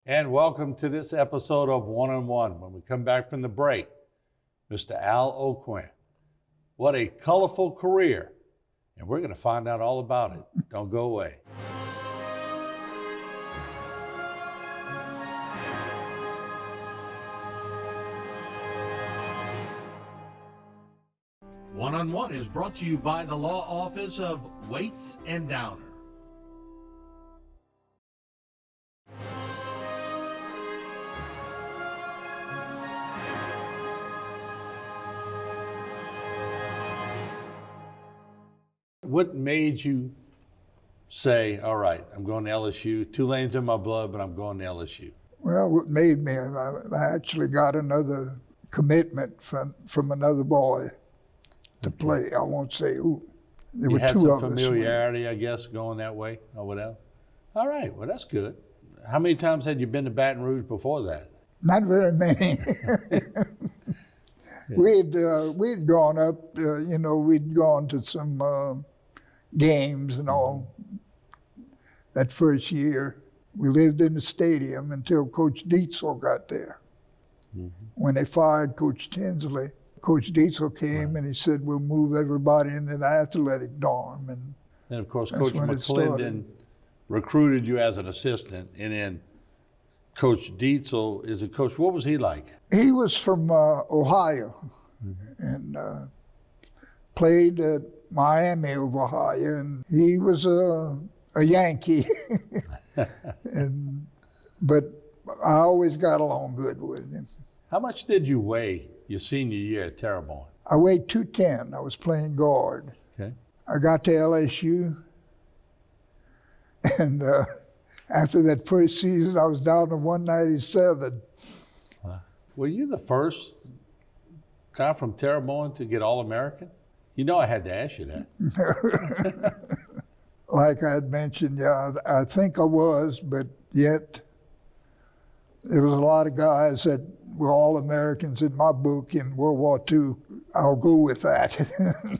And welcome to this episode of One-on-One. When we come back from the break, Mr. Al Aucoin. What a colorful career. And we're going to find out all about it. Don't go away. One-on-One is brought to you by the law office of Waits and Downer. What made you say, all right, I'm going to LSU, Tulane's in my blood, but I'm going to LSU? Well, what made me, I actually got another commitment from another boy to play. I won't say who. There You were had two some of us. familiarity, I guess, going that way or whatever? All right, well, that's good. How many times had you been to Baton Rouge before that? Not very many. We'd gone up, we'd gone to some games and all. That first year, we lived in the stadium until Coach Dietzel got there. When they fired Coach Tinsley, Coach Dietzel came and he said, we'll move everybody into the athletic dorm. And of course, Coach McClendon recruited you as an assistant, and then Coach Dietzel is a coach. What was he like? He was from Ohio and played at Miami of Ohio, and he was a Yankee. But I always got along good with him. How much did you weigh your senior year at Terrebonne? I weighed 210. I was playing guard. Okay. I got to LSU, and after that first season, I was down to 197. Were you the first guy from Terrebonne to get All-American? You know I had to ask you that. Like I had mentioned, yeah, I think I was, but yet there was a lot of guys that were All-Americans in my book in World War II. I'll go with that.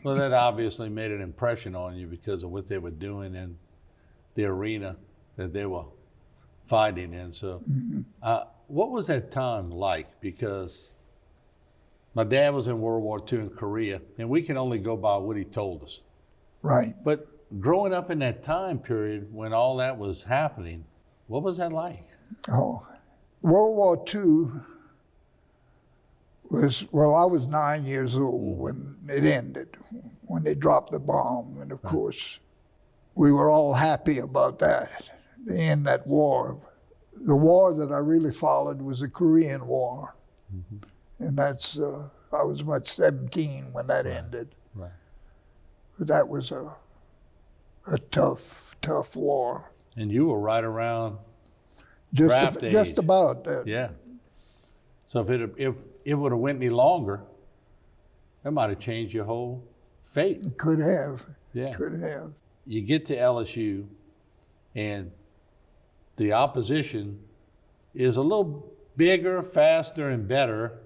Well, that obviously made an impression on you because of what they were doing in the arena that they were fighting in. So what was that time like? Because my dad was in World War II in Korea, and we can only go by what he told us. Right. But growing up in that time period when all that was happening, what was that like? Oh, World War II was, well, I was 9 years old when it ended, when they dropped the bomb. And of course, we were all happy about that, the end of that war. The war that I really followed was the Korean War. And that's, I was about 17 when that ended. Right. But that was a tough, tough war. And you were right around draft age. Just about that. Yeah. So if it would have went any longer, that might have changed your whole fate. It could have. Yeah. Could have. You get to LSU, and the opposition is a little bigger, faster, and better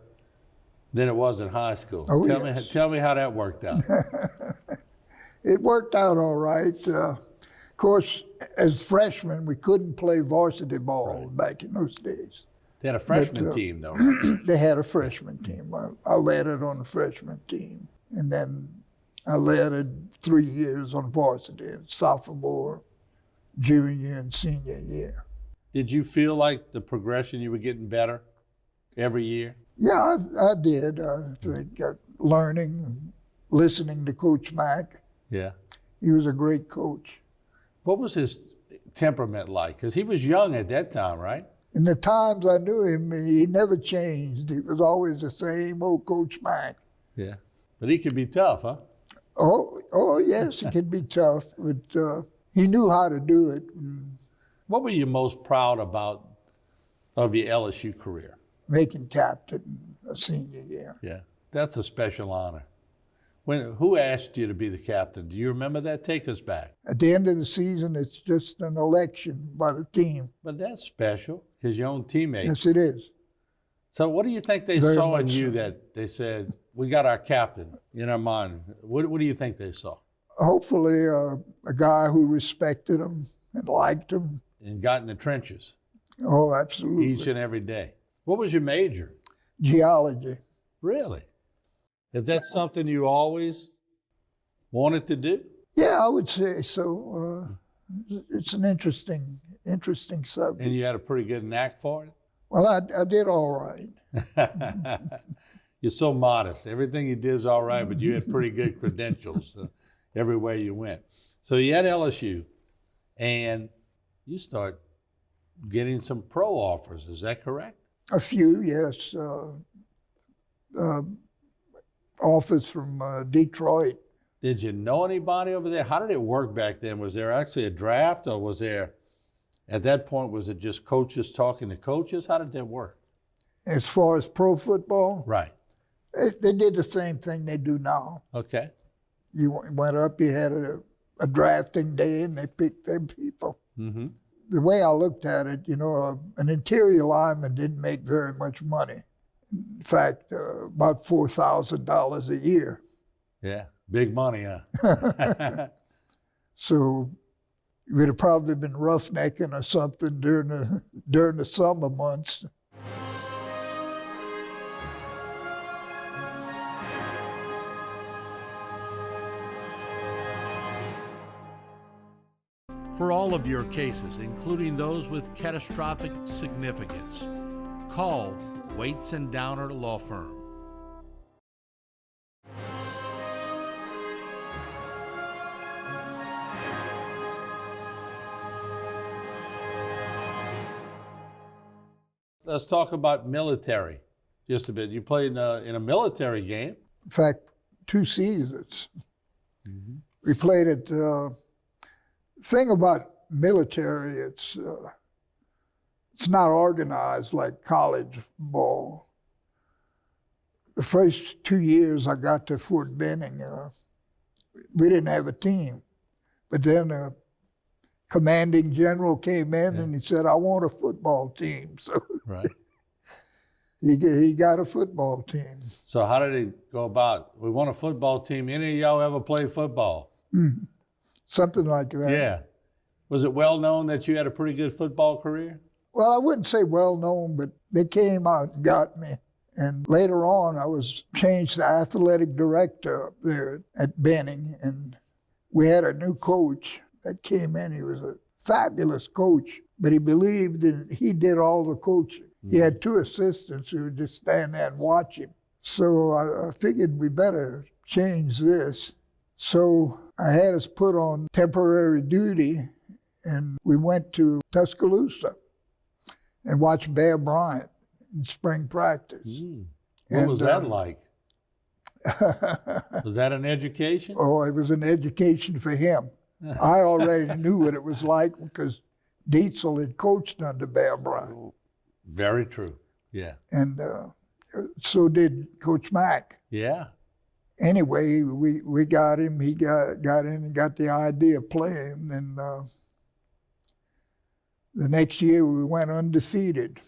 than it was in high school. Oh, Tell me how that worked out. It worked out all right. Of course, as freshmen, we couldn't play varsity ball back in those days. They had a freshman team, though, right? They had a freshman team. I led it on the freshman team. And then I led it 3 years on varsity, sophomore, junior, and senior year. Did you feel like the progression, you were getting better every year? Yeah, I did. I think learning, listening to Coach Mack. Yeah. He was a great coach. What was his temperament like? Because he was young at that time, right? In the times I knew him, he never changed. He was always the same old Coach Mack. Yeah. But he could be tough, huh? Oh yes, he could be tough, but he knew how to do it. What were you most proud about of your LSU career? Making captain a senior year. Yeah, that's a special honor. Who asked you to be the captain? Do you remember that? Take us back. At the end of the season, it's just an election by the team. But that's special because your own teammates. Yes, it is. So what do you think they Very saw in much you so. that they said, we got our captain in our mind? What do you think they saw? Hopefully a guy who respected him and liked him. And got in the trenches. Oh, absolutely. each and every day. What was your major? Geology. Really? Is that something you always wanted to do? Yeah, I would say so. It's an interesting subject. And you had a pretty good knack for Well, I did all right. it? You're so modest. Everything you did is all right, but you had pretty good credentials everywhere you went. So you had LSU, and you start getting some pro offers. Is that correct? A few, yes. Offers from Detroit. Did you know anybody over there? How did it work back then? Was there actually a draft, or was there, at that point, was it just coaches talking to coaches? How did that work? As far as pro football, Right. they did the same thing they do now. Okay. You went up, you had a drafting day, and they picked their people. Mm-hmm. The way I looked at it, an interior lineman didn't make very much money. In fact, about $4,000 a year. Yeah. Big money, huh? So you would have probably been roughnecking or something during the summer months. For all of your cases, including those with catastrophic significance, call Waits and Downer Law Firm. Let's talk about military just a bit. You played in a military game. In fact, 2 seasons. We played it. Thing about military, it's not organized like college ball. The first 2 years I got to Fort Benning, we didn't have a team. But then a commanding general came in and he said, I want a football team. So Right. he got a football team. So how did it go about? We want a football team. Any of y'all ever play football? Something like that. Yeah. Was it well known that you had a pretty good football career? Well, I wouldn't say well known, but they came out and got me. And later on, I was changed to athletic director up there at Benning. And we had a new coach that came in. He was a fabulous coach, but he believed in, he did all the coaching. He had 2 assistants who would just stand there and watch him. So I figured we better change this. So I had us put on temporary duty, and we went to Tuscaloosa and watched Bear Bryant in spring practice. What was that like? Was that an education? Oh, it was an education for him. I already knew what it was like because Dietzel had coached under Bear Bryant. Very true. Yeah. And so did Coach Mack. Yeah. Anyway, we got him. He got in and got the idea of playing. And the next year we went undefeated.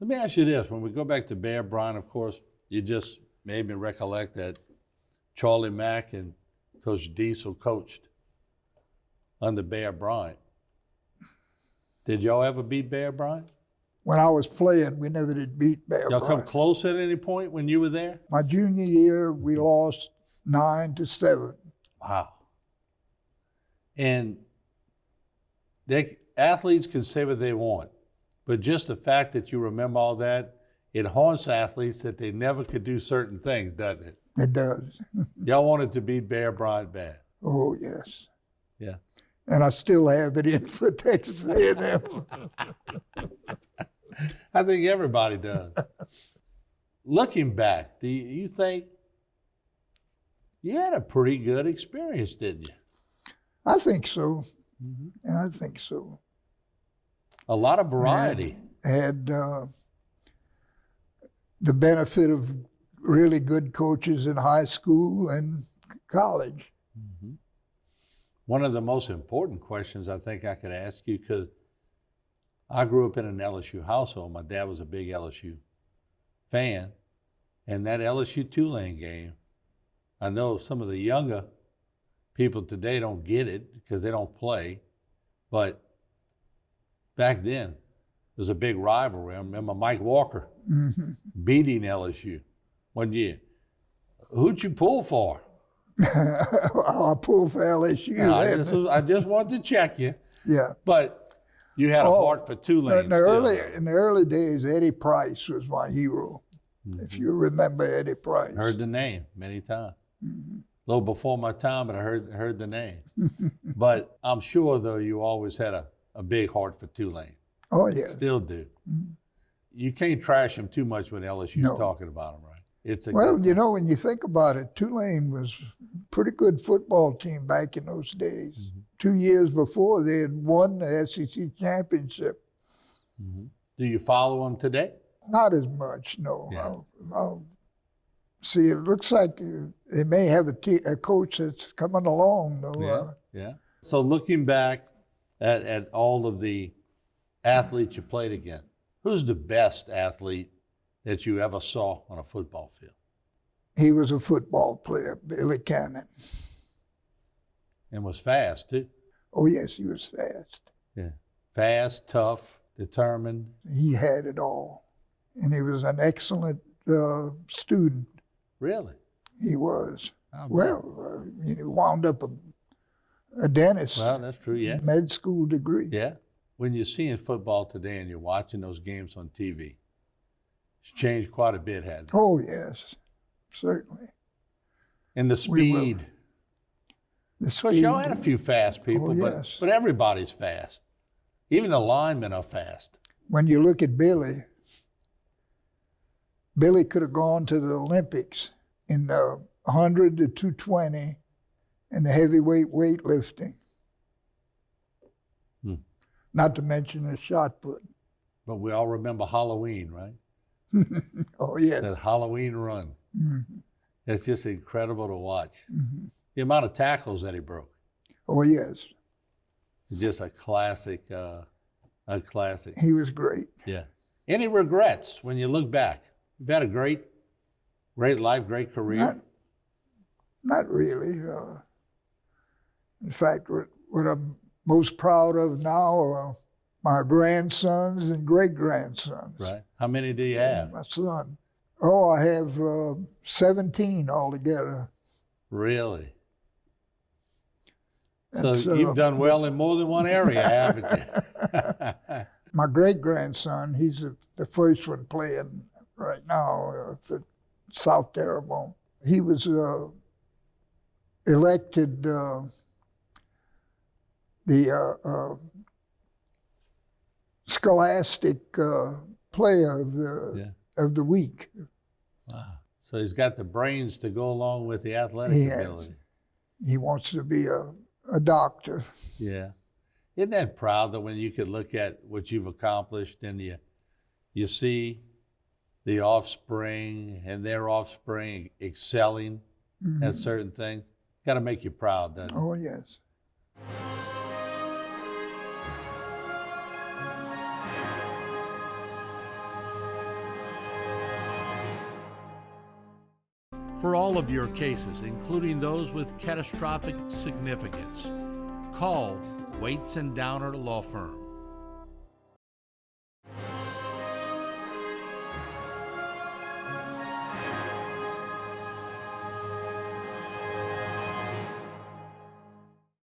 Let me ask you this. When we go back to Bear Bryant, of course, you just made me recollect that Charlie Mack and Coach Dietzel coached under Bear Bryant. Did y'all ever beat Bear Bryant? When I was playing, we never did beat Bear Y'all Bryant. come close at any point when you were there? My junior year, we lost 9-7. Wow. And athletes can say what they want, but just the fact that you remember all that, it haunts athletes that they never could do certain things, doesn't it? It does. Y'all wanted to beat Bear Bryant bad. Oh, yes. Yeah. And I still have it in for Texas A&M. I think everybody does. Looking back, do you think you had a pretty good experience, didn't you? I think so. I think so. A lot of variety. Had the benefit of really good coaches in high school and college. One of the most important questions I think I could ask you, because I grew up in an LSU household. My dad was a big LSU fan. And that LSU Tulane game, I know some of the younger people today don't get it because they don't play. But back then, was a big rivalry. I remember Mike Walker beating LSU one year. Who'd you pull for? I pulled for LSU. I just wanted to check you. Yeah. But you had a heart for Tulane In the early days, Eddie Price was my hero. If you remember Eddie Price. Heard the name many times. A little before my time, but I heard the name. But I'm sure, though, you always had a big heart for Tulane. Oh, yeah. Still do. You can't trash them too much when LSU's talking about them, right? Well, you know, when you think about it, Tulane was a pretty good football team back in those days. 2 years before, they had won the SEC championship. Do you follow them today? Not as much, no. Yeah. I'll see, it looks like they may have a coach that's coming along, though. Yeah. So looking back at all of the athletes you played against, who's the best athlete that you ever saw on a football field? He was a football player, Billy Cannon. And was fast, too. Oh, yes, he was fast. Yeah. Fast, tough, determined. He had it all. And he was an excellent student. Really? He was. Oh, Well, he wound up a dentist. Well, that's true, yeah. Med school degree. Yeah. When you're seeing football today and you're watching those games on TV, it's changed quite a bit, hasn't it? Oh, yes, certainly. And the speed. The Of course, y'all had a few fast people, yes. but everybody's fast. Even the linemen are fast. When you look at Billy could have gone to the Olympics in 100 to 220 and the heavyweight weightlifting. Not to mention the shot put. But we all remember Halloween, right? Oh, yeah. That Halloween run. It's just incredible to watch. The amount of tackles that he broke. Oh, yes. Just a classic. He was great. Yeah. Any regrets when you look back? You've had a great life, great career. Not really. In fact, what I'm most proud of now are my grandsons and great-grandsons. Right. How many do you have? My son. Oh, I have 17 altogether. Really? So you've done well in more than one area, haven't you? My great-grandson, he's the first one playing right now for South Terrebonne. He was elected the Scholastic Player of the Week. Wow. So he's got the brains to go along with the athletic ability. He wants to be a doctor. Yeah. Isn't that proud that when you could look at what you've accomplished and you see the offspring and their offspring excelling at certain things? Got to make you proud, doesn't it? Oh, yes. For all of your cases, including those with catastrophic significance, call Waits and Downer Law Firm.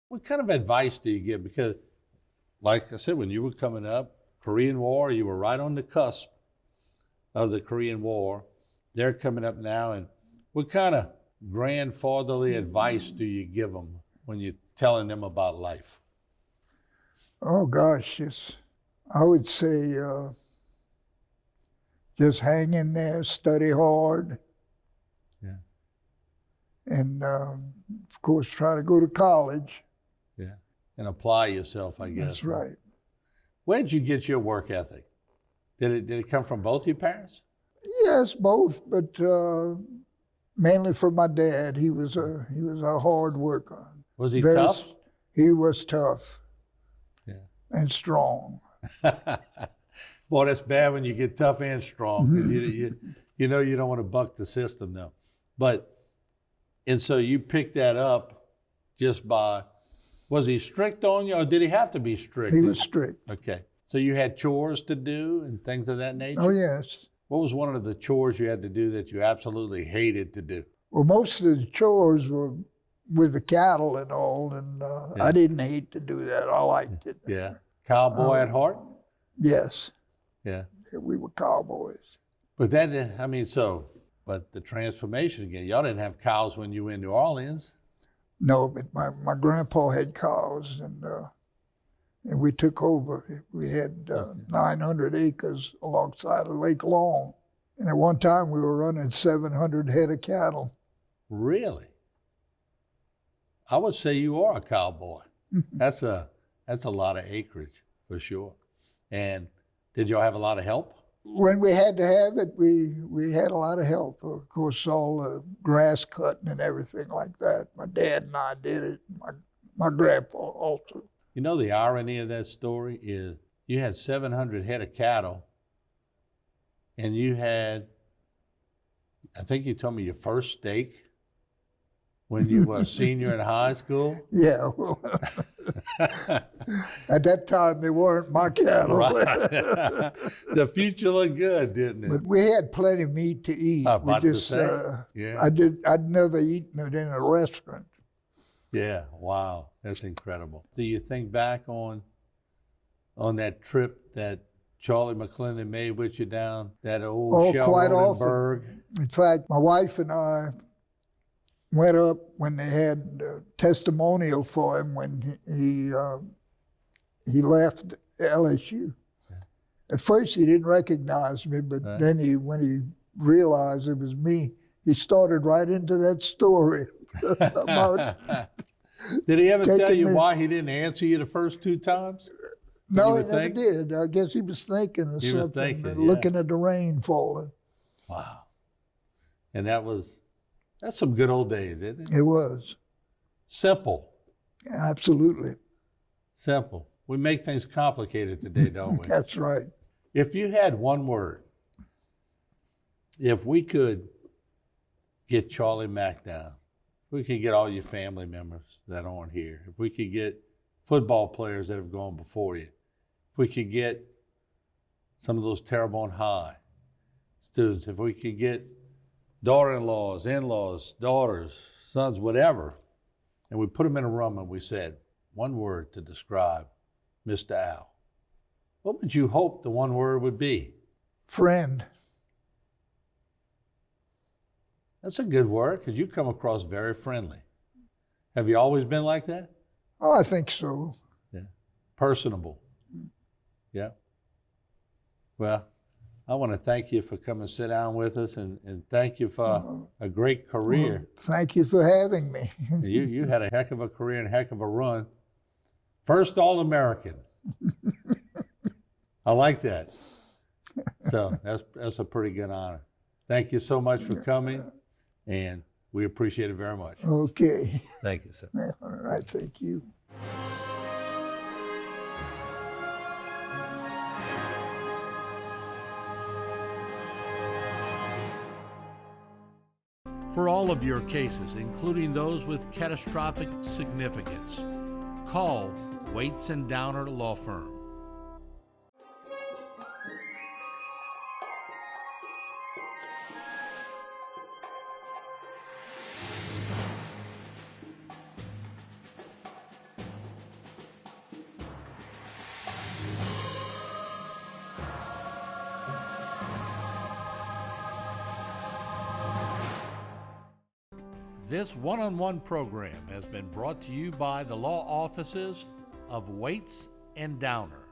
What kind of advice do you give? Because, like I said, when you were coming up, Korean War, you were right on the cusp of the Korean War. They're coming up now, and what kind of grandfatherly advice do you give them when you're telling them about life? Oh, gosh, I would say just hang in there, study hard. Yeah. And, of course, try to go to college. Yeah. And apply yourself, I guess. That's right. Where did you get your work ethic? Did it come from both your parents? Yes, both, but mainly from my dad. He was a hard worker. Was he tough? He was tough. Yeah. And strong. Boy, that's bad when you get tough and strong, because you know you don't want to buck the system now. And so you picked that up just by, was he strict on you, or did he have to be strict? He was strict. Okay. So you had chores to do and things of that nature? Oh, yes. What was one of the chores you had to do that you absolutely hated to do? Well, most of the chores were with the cattle and all, and I didn't hate to do that. I liked it. Yeah. Cowboy at heart? Yes, Yeah. we were cowboys. But but the transformation again, y'all didn't have cows when you were in New Orleans. No, but my grandpa had cows, and we took over. We had 900 acres alongside of Lake Long. And at one time, we were running 700 head of cattle. Really? I would say you are a cowboy. That's a lot of acreage for sure. And did y'all have a lot of help? When we had to have it, we had a lot of help. Of course, all the grass cutting and everything like that. My dad and I did it. My grandpa also. You know, the irony of that story is you had 700 head of cattle, and you had, I think you told me, your first steak when you were a senior in high school? Yeah, well, at that time they weren't my cattle. Right. The future looked good, didn't it? But we had plenty of meat to eat. About to say, yeah. I'd never eaten it in a restaurant. Yeah, wow, that's incredible. Do you think back on that trip that Charlie McClendon made with you down that old Shell quite Rodenberg? often. In fact, my wife and I went up when they had a testimonial for him when he left LSU. At first, he didn't recognize me, but then when he realized it was me, he started right into that story about. Did he ever tell you why he didn't answer you the first two times? No, he never did. I guess he was thinking of something, looking at the rain falling. Wow. And that's some good old days, isn't it? It was. Simple. Absolutely. Simple. We make things complicated today, don't we? That's right. If you had one word, if we could get Charlie Mack down, if we could get all your family members that aren't here, if we could get football players that have gone before you, if we could get some of those Terrebonne High students, if we could get daughter-in-laws, in-laws, daughters, sons, whatever, and we put them in a room and we said, one word to describe Mr. Al, what would you hope the one word would be? Friend. That's a good word because you come across very friendly. Have you always been like that? Oh, I think so. Yeah. Personable. Yeah. Well, I want to thank you for coming and sit down with us and thank you for a great career. Well, thank you for having me. You had a heck of a career and a heck of a run. First All-American. I like that. So that's a pretty good honor. Thank you so much for coming, and we appreciate it very much. Okay. Thank you, sir. All right, thank you. For all of your cases, including those with catastrophic significance, call Waits and Downer Law Firm. This one-on-one program has been brought to you by the law offices of Waits and Downer.